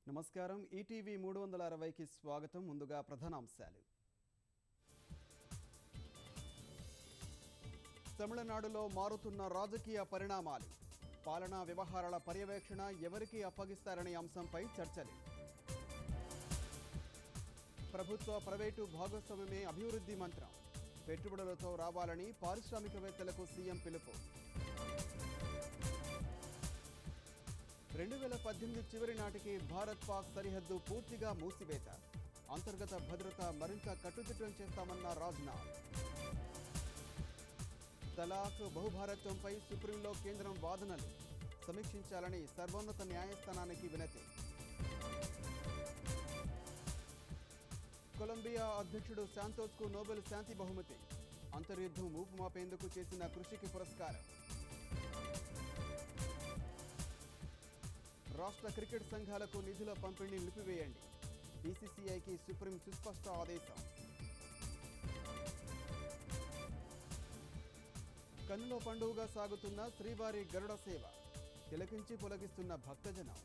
నమస్కారం ఈటీవీ 360కి స్వాగతం. ముందుగా ప్రధానాంశాలు. తమిళనాడులో మారుతున్న రాజకీయ పరిణామాలు, పాలనా వ్యవహారాల పర్యవేక్షణ ఎవరికి అప్పగిస్తారనే అంశంపై చర్చలు. ప్రభుత్వ ప్రైవేటు భాగస్వామ్యమే అభివృద్ధి మంత్రం, పెట్టుబడులతో రావాలని పారిశ్రామికవేత్తలకు సీఎం పిలుపు. 2018 చివరి నాటికి భారత్ పాక్ సరిహద్దు పూర్తిగా మూసివేత, అంతర్గత భద్రత మరింత కట్టుదిట్టం చేస్తామన్న రాజ్నాథ్. తలాక్ బహుభారత్వంపై సుప్రీంలో కేంద్రం వాదనలు, సమీక్షించాలని సర్వోన్నత న్యాయస్థానానికి వినతి. కొలంబియా అధ్యక్షుడు శాంతోస్కు నోబెల్ శాంతి బహుమతి, అంతర్యుద్ధం ఊపుమాపేందుకు చేసిన కృషికి పురస్కారం. రాష్ట్ర క్రికెట్ సంఘాలకు నిధుల పంపిణీ నిలిపివేయండి, బీసీసీఐకి సుప్రీం సుస్పష్ట ఆదేశం. కన్నుల పండుగగా సాగుతున్న శ్రీవారి గరుడ సేవ, తిలకించి పులకిస్తున్న భక్తజనం.